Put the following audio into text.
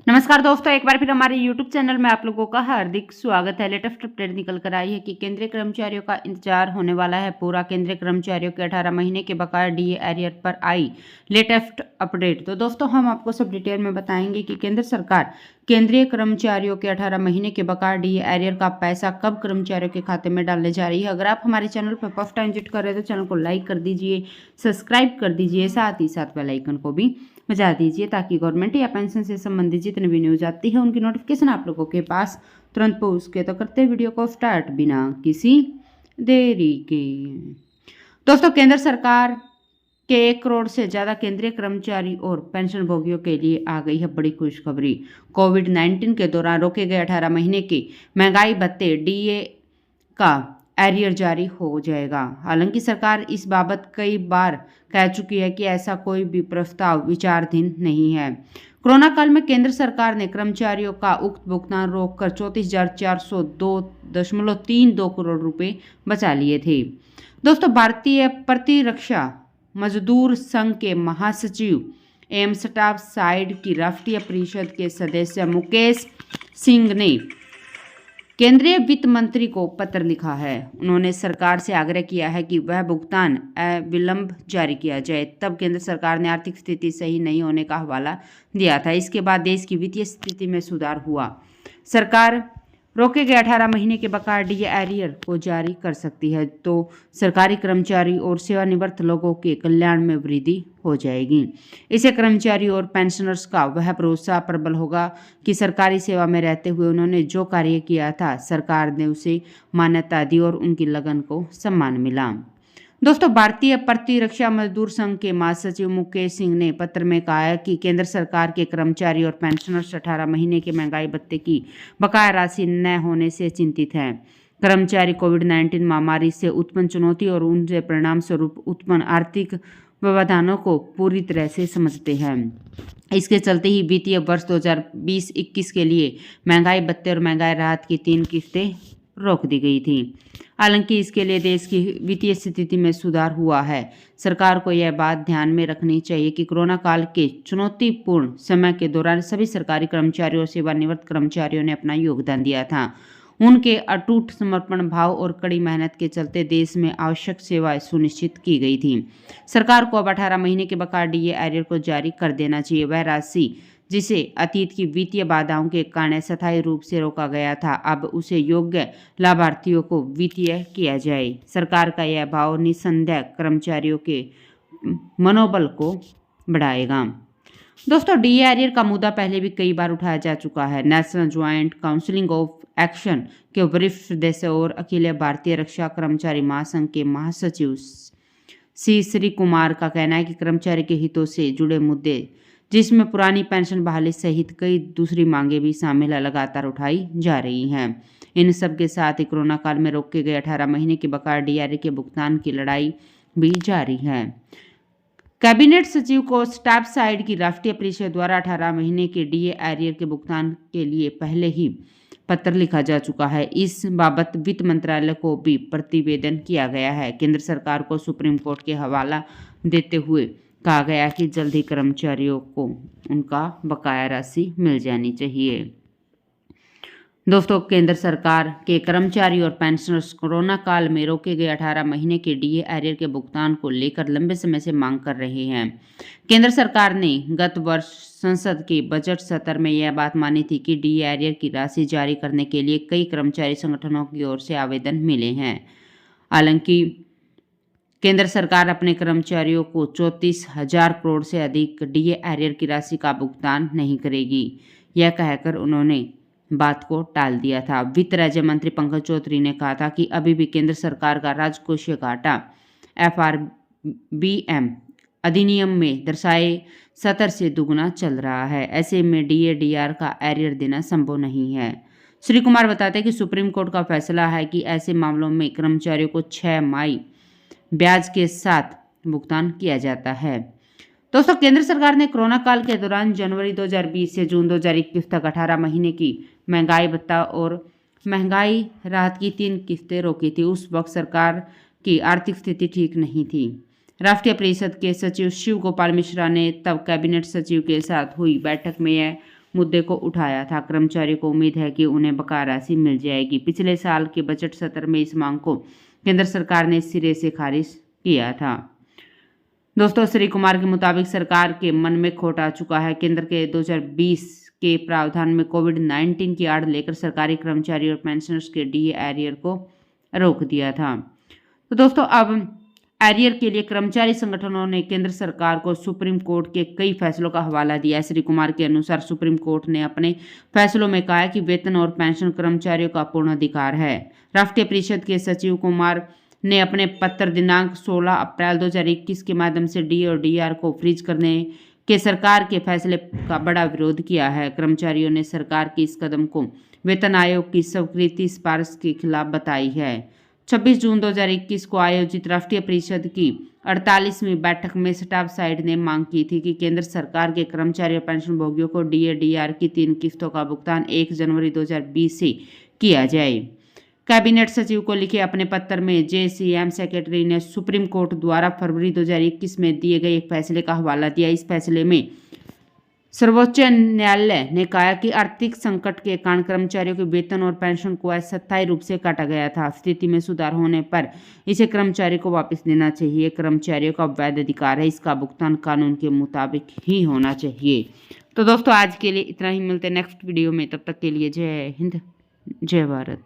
नमस्कार दोस्तों, एक बार फिर हमारे YouTube चैनल में आप लोगों का हार्दिक स्वागत है। लेटेस्ट अपडेट निकल कर आई है कि केंद्रीय कर्मचारियों का इंतजार होने वाला है पूरा। केंद्रीय कर्मचारियों के 18 महीने के बकाया डीए एरियर पर आई लेटेस्ट अपडेट। तो दोस्तों हम आपको सब डिटेल में बताएंगे कि केंद्र सरकार केंद्रीय कर्मचारियों के 18 महीने के बकाया डीए एरियर का पैसा कब कर्मचारियों के खाते में डालने जा रही है। अगर आप हमारे चैनल पर फर्स्ट टाइम विजिट कर रहे हैं तो चैनल को लाइक कर दीजिए, सब्सक्राइब कर दीजिए, साथ ही साथ बेल आइकन को भी बजा दीजिए ताकि गवर्नमेंट या पेंशन से संबंधित जितने भी न्यूज आती है उनकी नोटिफिकेशन आप लोगों के पास तुरंत पहुंच सके। तो करते हैं वीडियो को स्टार्ट बिना किसी देरी के। दोस्तों केंद्र सरकार के 1 करोड़ से ज़्यादा केंद्रीय कर्मचारी और पेंशन भोगियों के लिए आ गई है बड़ी खुशखबरी। कोविड-19 के दौरान रोके गए 18 महीने के महंगाई भत्ते डीए का एरियर जारी हो जाएगा। हालांकि सरकार इस बाबत कई बार कह चुकी है कि ऐसा कोई भी प्रस्ताव विचाराधीन नहीं है। कोरोना काल में केंद्र सरकार ने कर्मचारियों का उक्त भुगतान रोककर 34,402.32 करोड़ रुपए बचा लिए थे। दोस्तों भारतीय प्रतिरक्षा मजदूर संघ के महासचिव एवं स्टाफ साइड की राष्ट्रीय परिषद के सदस्य मुकेश सिंह ने केंद्रीय वित्त मंत्री को पत्र लिखा है। उन्होंने सरकार से आग्रह किया है कि वह भुगतान अविलंब जारी किया जाए। तब केंद्र सरकार ने आर्थिक स्थिति सही नहीं होने का हवाला दिया था। इसके बाद देश की वित्तीय स्थिति में सुधार हुआ। सरकार रोके गए 18 महीने के बकाया डीए एरियर को जारी कर सकती है तो सरकारी कर्मचारी और सेवानिवृत्त लोगों के कल्याण में वृद्धि हो जाएगी। इससे कर्मचारी और पेंशनर्स का वह भरोसा प्रबल होगा कि सरकारी सेवा में रहते हुए उन्होंने जो कार्य किया था सरकार ने उसे मान्यता दी और उनकी लगन को सम्मान मिला। दोस्तों भारतीय प्रतिरक्षा मजदूर संघ के महासचिव मुकेश सिंह ने पत्र में कहा है कि केंद्र सरकार के कर्मचारी और पेंशनर्स 18 महीने के महंगाई भत्ते की बकाया राशि न होने से चिंतित हैं। कर्मचारी कोविड-19 महामारी से उत्पन्न चुनौती और उनके परिणाम स्वरूप उत्पन्न आर्थिक व्यवधानों को पूरी तरह से समझते हैं। इसके चलते ही वित्तीय वर्ष 2020-21 के लिए महंगाई भत्ते और महंगाई राहत की 3 किस्तें रोक दी गई थी। हालांकि इसके लिए देश की वित्तीय स्थिति में सुधार हुआ है। सरकार को यह बात ध्यान में रखनी चाहिए कि कोरोना काल के चुनौतीपूर्ण समय के दौरान सभी सरकारी कर्मचारियों और सेवानिवृत्त कर्मचारियों ने अपना योगदान दिया था। उनके अटूट समर्पण भाव और कड़ी मेहनत के चलते देश में आवश्यक सेवाएं सुनिश्चित की गई थी। सरकार को अब 18 महीने के बकाया डीए एरियर को जारी कर देना चाहिए। वह राशि जिसे अतीत की वित्तीय बाधाओं के कारण अस्थायी रूप से रोका गया था अब उसे योग्य लाभार्थियों को वित्तीय किया जाए। सरकार का यह भाव निसंदेह कर्मचारियों के मनोबल को बढ़ाएगा। दोस्तों डीए एरियर का मुद्दा पहले भी कई बार उठाया जा चुका है। National joint council of action के वरिष्ठ सदस्य और अखिल भारतीय रक्षा कर्मचारी महासंघ के महासचिव श्री कुमार का कहना है कि कर्मचारी के हितों से जुड़े मुद्दे जिसमें पुरानी पेंशन बहाली सहित कई दूसरी मांगे भी शामिल लगातार उठाई जा रही हैं। इन सब के साथ ही कोरोना काल में रोके गए 18 महीने के बकाया डीए के भुगतान की लड़ाई भी जारी है। कैबिनेट सचिव को स्टाफ साइड की राष्ट्रीय परिषद द्वारा 18 महीने के डीए एरियर के भुगतान के लिए पहले ही पत्र लिखा जा चुका है। इस बाबत वित्त मंत्रालय को भी प्रतिवेदन किया गया है। केंद्र सरकार को सुप्रीम कोर्ट के हवाला देते हुए कहा गया कि जल्द ही कर्मचारियों को उनका बकाया राशि मिल जानी चाहिए। दोस्तों केंद्र सरकार के कर्मचारी और पेंशनर्स कोरोना काल में रोके गए 18 महीने के डीए एरियर के भुगतान को लेकर लंबे समय से मांग कर रहे हैं। केंद्र सरकार ने गत वर्ष संसद के बजट सत्र में यह बात मानी थी कि डीए एरियर की राशि जारी करने के लिए कई कर्मचारी संगठनों की ओर से आवेदन मिले हैं। हालांकि केंद्र सरकार अपने कर्मचारियों को 34,000 करोड़ से अधिक डीए एरियर की राशि का भुगतान नहीं करेगी। यह कहकर उन्होंने बात को टाल दिया था। वित्त राज्य मंत्री पंकज चौधरी ने कहा था कि अभी भी केंद्र सरकार का राजकोषीय घाटा FRBM अधिनियम में दर्शाए स्तर से दुगुना चल रहा है। ऐसे में डीए का एरियर देना संभव नहीं है। श्री कुमार बताते हैं कि सुप्रीम कोर्ट का फैसला है कि ऐसे मामलों में कर्मचारियों को 6 माही ब्याज के साथ भुगतान किया जाता है। दोस्तों केंद्र सरकार ने कोरोना काल के दौरान जनवरी 2020 से जून 2021 तक 18 महीने की महंगाई भत्ता और महंगाई राहत की 3 किस्तें रोकी थी। उस वक्त सरकार की आर्थिक स्थिति ठीक नहीं थी। राष्ट्रीय परिषद के सचिव शिव गोपाल मिश्रा ने तब कैबिनेट सचिव के साथ हुई बैठक में यह मुद्दे को उठाया था। कर्मचारियों को उम्मीद है कि उन्हें बकाया राशि मिल जाएगी। पिछले साल के बजट सत्र में इस मांग को केंद्र सरकार ने सिरे से खारिज किया था। दोस्तों, श्री कुमार के मुताबिक सरकार के मन में खोट आ चुका है। केंद्र के 2020 के प्रावधान में कोविड-19 की आड़ लेकर सरकारी कर्मचारियों और पेंशनर्स के डीए एरियर को रोक दिया था। तो दोस्तों, अब एरियर के लिए कर्मचारी संगठनों ने केंद्र सरकार को सुप्रीम कोर्ट के कई फैसलों का हवाला दिया है। श्री कुमार के अनुसार सुप्रीम कोर्ट ने अपने फैसलों में कहा है कि वेतन और पेंशन कर्मचारियों का पूर्ण अधिकार है। राष्ट्रीय परिषद के सचिव कुमार ने अपने पत्र दिनांक 16 अप्रैल 2021 के माध्यम से डी और डीआर को फ्रीज करने के सरकार के फैसले का बड़ा विरोध किया है। कर्मचारियों ने सरकार के इस कदम को वेतन आयोग की स्वीकृति सिफारिश के खिलाफ बताई है। 26 जून 2021 को आयोजित राष्ट्रीय परिषद की 48वीं बैठक में स्टाफ साइड ने मांग की थी कि केंद्र सरकार के कर्मचारी और पेंशन भोगियों को डीए-डीआर की 3 किस्तों का भुगतान 1 जनवरी 2020 से किया जाए। कैबिनेट सचिव को लिखे अपने पत्र में जेसीएम सेक्रेटरी ने सुप्रीम कोर्ट द्वारा फरवरी 2021 में दिए गए एक फैसले का हवाला दिया। इस फैसले में सर्वोच्च न्यायालय ने कहा कि आर्थिक संकट के कारण कर्मचारियों के वेतन और पेंशन को अस्थायी रूप से काटा गया था। स्थिति में सुधार होने पर इसे कर्मचारी को वापस देना चाहिए। कर्मचारियों का वैध अधिकार है, इसका भुगतान कानून के मुताबिक ही होना चाहिए। तो दोस्तों, आज के लिए इतना ही। मिलते हैं नेक्स्ट वीडियो में, तब तक के लिए जय हिंद, जय भारत।